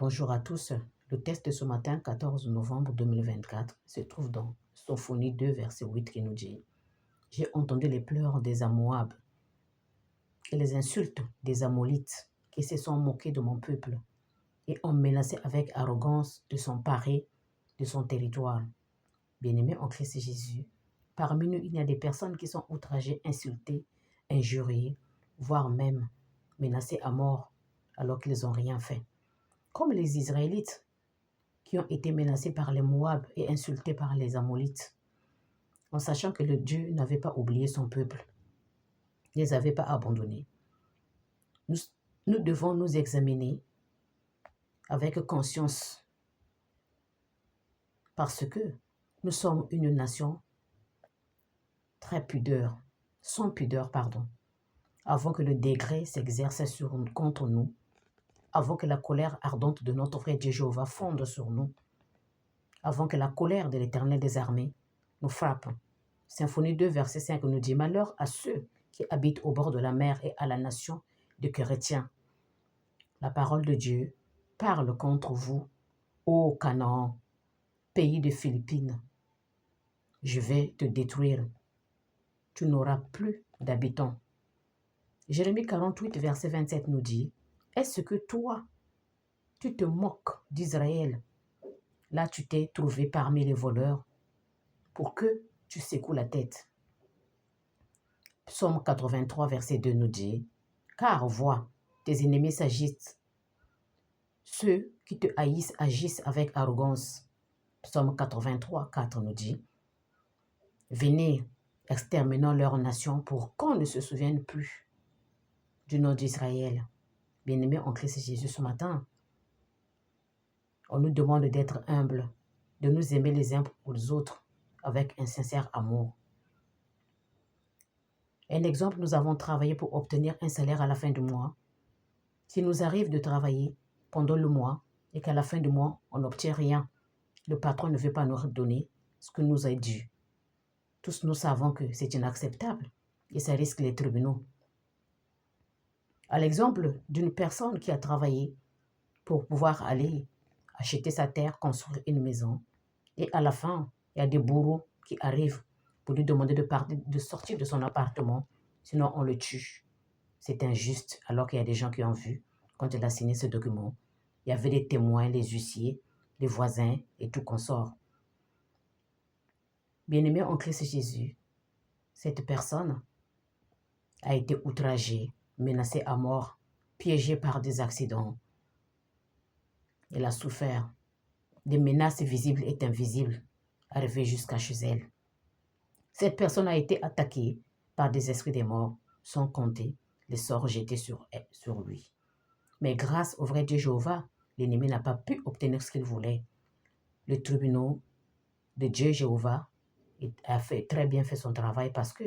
Bonjour à tous. Le texte de ce matin, 14 novembre 2024, se trouve dans Sophonie 2, verset 8 qui nous dit: J'ai entendu les pleurs des Amoab et les insultes des Amolites qui se sont moqués de mon peuple et ont menacé avec arrogance de s'emparer de son territoire. Bien-aimés en Christ Jésus, parmi nous, il y a des personnes qui sont outragées, insultées, injuriées, voire même menacées à mort alors qu'ils n'ont rien fait. Comme les Israélites qui ont été menacés par les Moab et insultés par les Amolites, en sachant que le Dieu n'avait pas oublié son peuple, ne les avait pas abandonnés. Nous devons nous examiner avec conscience parce que nous sommes une nation très pudeur, sans pudeur, avant que le décret s'exerce contre nous, avant que la colère ardente de notre frère Dieu Jéhovah fonde sur nous, avant que la colère de l'Éternel des armées nous frappe. Symphonie 2, verset 5 nous dit: Malheur à ceux qui habitent au bord de la mer et à la nation des chrétiens. La parole de Dieu parle contre vous, ô Canaan, pays de Philippines. Je vais te détruire. Tu n'auras plus d'habitants. Jérémie 48, verset 27 nous dit: Est-ce que toi, tu te moques d'Israël? Là, tu t'es trouvé parmi les voleurs pour que tu secoues la tête. Psaume 83, verset 2 nous dit: Car vois, tes ennemis s'agitent. Ceux qui te haïssent agissent avec arrogance. Psaume 83, 4 nous dit: Venez, exterminons leur nation pour qu'on ne se souvienne plus du nom d'Israël. Bien-aimés en Christ Jésus, ce matin, on nous demande d'être humbles, de nous aimer les uns pour les autres avec un sincère amour. Un exemple, nous avons travaillé pour obtenir un salaire à la fin du mois. S'il nous arrive de travailler pendant le mois et qu'à la fin du mois, on n'obtient rien, le patron ne veut pas nous redonner ce que nous a dû. Tous nous savons que c'est inacceptable et ça risque les tribunaux. À l'exemple d'une personne qui a travaillé pour pouvoir aller acheter sa terre, construire une maison, et à la fin, il y a des bourreaux qui arrivent pour lui demander de sortir de son appartement, sinon on le tue. C'est injuste, alors qu'il y a des gens qui ont vu, quand il a signé ce document, il y avait des témoins, les huissiers, les voisins et tout consort. Bien-aimé en Christ Jésus, cette personne a été outragée, menacée à mort, piégée par des accidents. Elle a souffert des menaces visibles et invisibles arrivées jusqu'à chez elle. Cette personne a été attaquée par des esprits des morts, sans compter les sorts jetés sur lui. Mais grâce au vrai Dieu Jéhovah, l'ennemi n'a pas pu obtenir ce qu'il voulait. Le tribunal de Dieu Jéhovah a très bien fait son travail parce que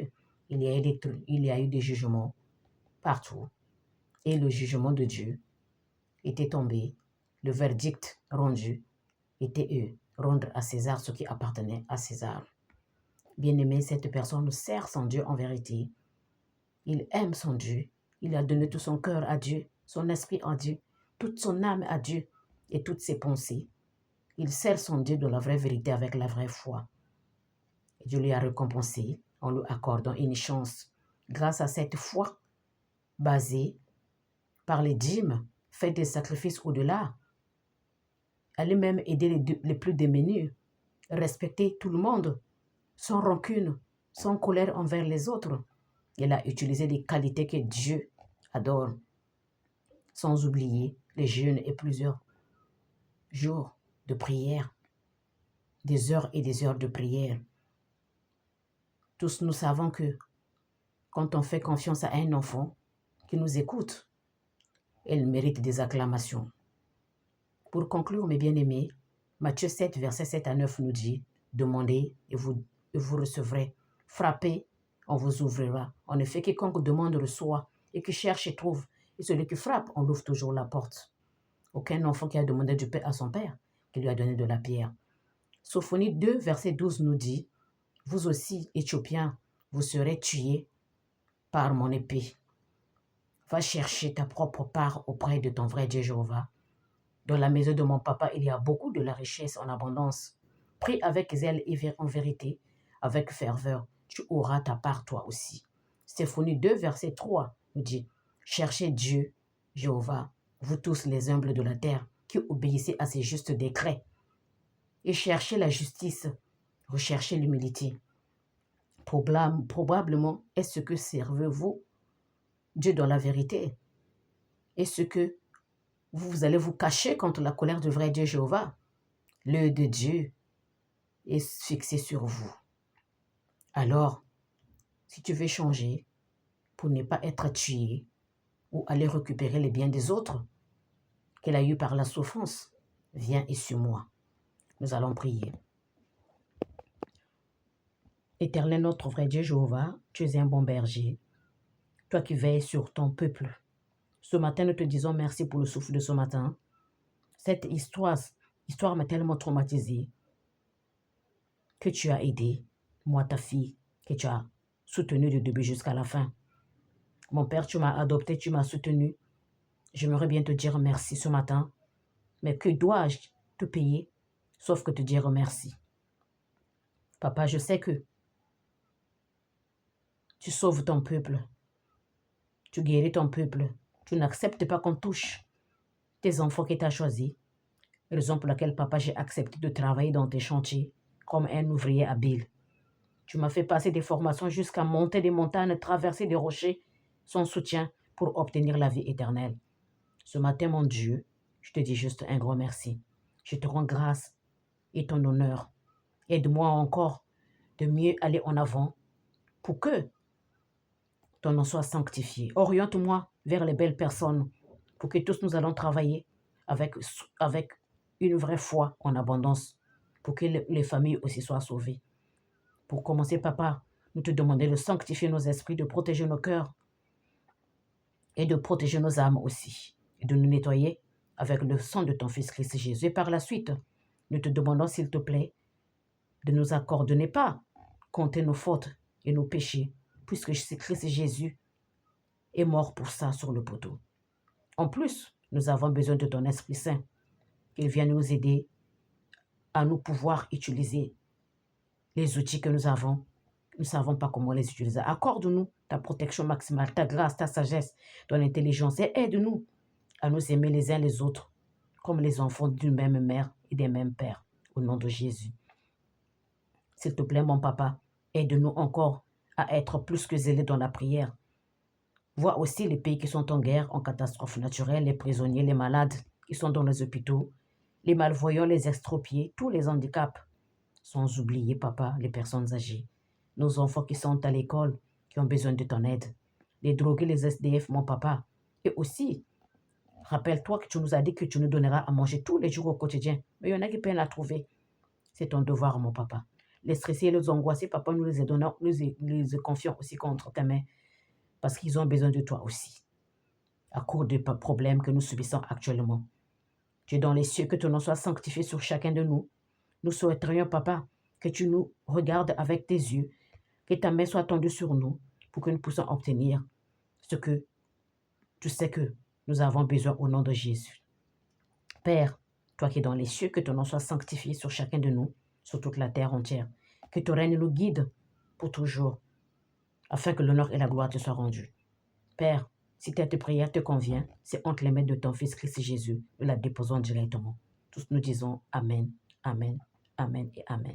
il y a eu des jugements partout. Et le jugement de Dieu était tombé. Le verdict rendu était rendre à César ce qui appartenait à César. Bien-aimé, cette personne sert son Dieu en vérité. Il aime son Dieu. Il a donné tout son cœur à Dieu, son esprit à Dieu, toute son âme à Dieu et toutes ses pensées. Il sert son Dieu de la vraie vérité avec la vraie foi. Dieu lui a récompensé en lui accordant une chance grâce à cette foi basée par les dîmes, faites des sacrifices au-delà. Aller même aider les plus démunis, respecter tout le monde, sans rancune, sans colère envers les autres. Elle a utilisé les qualités que Dieu adore, sans oublier les jeûnes et plusieurs jours de prière, des heures et des heures de prière. Tous nous savons que quand on fait confiance à un enfant qui nous écoute, elle mérite des acclamations. Pour conclure, mes bien-aimés, Matthieu 7, verset 7 à 9 nous dit: Demandez et vous recevrez. Frappez, on vous ouvrira. En effet, quiconque demande reçoit, et qui cherche et trouve. Et celui qui frappe, on ouvre toujours la porte. Aucun enfant qui a demandé du pain à son père, qui lui a donné de la pierre. Sophonie 2, verset 12 nous dit: Vous aussi, Éthiopiens, vous serez tués par mon épée. Va chercher ta propre part auprès de ton vrai Dieu Jéhovah. Dans la maison de mon papa, il y a beaucoup de la richesse en abondance. Prie avec zèle et en vérité, avec ferveur, tu auras ta part toi aussi. Séphonie 2, verset 3 nous dit, cherchez Dieu, Jéhovah, vous tous les humbles de la terre, qui obéissez à ses justes décrets. Et cherchez la justice, recherchez l'humilité. Probablement, est-ce que servez-vous Dieu dans la vérité? Est-ce que vous allez vous cacher contre la colère du vrai Dieu Jéhovah? L'œil de Dieu est fixé sur vous. Alors, si tu veux changer pour ne pas être tué ou aller récupérer les biens des autres qu'elle a eu par la souffrance, viens et suis-moi. Nous allons prier. Éternel notre vrai Dieu Jéhovah, tu es un bon berger, toi qui veilles sur ton peuple. Ce matin, nous te disons merci pour le souffle de ce matin. Cette histoire m'a tellement traumatisée que tu as aidé, moi ta fille, que tu as soutenue du début jusqu'à la fin. Mon Père, tu m'as adopté, tu m'as soutenu. J'aimerais bien te dire merci ce matin, mais que dois-je te payer, sauf que te dire merci. Papa, je sais que tu sauves ton peuple, tu guéris ton peuple, tu n'acceptes pas qu'on touche tes enfants que tu as choisis. Raison pour laquelle, papa, j'ai accepté de travailler dans tes chantiers comme un ouvrier habile. Tu m'as fait passer des formations jusqu'à monter des montagnes, traverser des rochers sans soutien pour obtenir la vie éternelle. Ce matin, mon Dieu, je te dis juste un grand merci. Je te rends grâce et ton honneur. Aide-moi encore de mieux aller en avant pour que ton nom soit sanctifié. Oriente-moi vers les belles personnes pour que tous nous allons travailler avec une vraie foi en abondance pour que les familles aussi soient sauvées. Pour commencer, papa, nous te demandons de sanctifier nos esprits, de protéger nos cœurs et de protéger nos âmes aussi, et de nous nettoyer avec le sang de ton Fils Christ Jésus. Et par la suite, nous te demandons, s'il te plaît, de nous accorder, ne pas compter nos fautes et nos péchés, puisque Christ Jésus est mort pour ça sur le poteau. En plus, nous avons besoin de ton Esprit Saint, qu'il vienne nous aider à nous pouvoir utiliser les outils que nous avons. Nous ne savons pas comment les utiliser. Accorde-nous ta protection maximale, ta grâce, ta sagesse, ton intelligence et aide-nous à nous aimer les uns les autres comme les enfants d'une même mère et d'un même père. Au nom de Jésus. S'il te plaît, mon papa, aide-nous encore à être plus que zélés dans la prière. Vois aussi les pays qui sont en guerre, en catastrophe naturelle, les prisonniers, les malades qui sont dans les hôpitaux, les malvoyants, les extropiés, tous les handicaps. Sans oublier, papa, les personnes âgées, nos enfants qui sont à l'école, qui ont besoin de ton aide, les drogués, les SDF, mon papa. Et aussi, rappelle-toi que tu nous as dit que tu nous donneras à manger tous les jours au quotidien. Mais il y en a qui peinent à trouver. C'est ton devoir, mon papa. Les stressés et les angoissés, papa, nous les donnons, nous les confions aussi contre tes mains. Parce qu'ils ont besoin de toi aussi. À cause des problèmes que nous subissons actuellement. Tu es dans les cieux, que ton nom soit sanctifié sur chacun de nous. Nous souhaiterions, papa, que tu nous regardes avec tes yeux, que ta main soit tendue sur nous pour que nous puissions obtenir ce que tu sais que nous avons besoin au nom de Jésus. Père, toi qui es dans les cieux, que ton nom soit sanctifié sur chacun de nous, sur toute la terre entière. Que ton règne nous guide pour toujours, afin que l'honneur et la gloire te soient rendus. Père, si cette prière te convient, c'est entre les mains de ton Fils Christ Jésus. Nous la déposons directement. Tous nous disons Amen, Amen, Amen et Amen.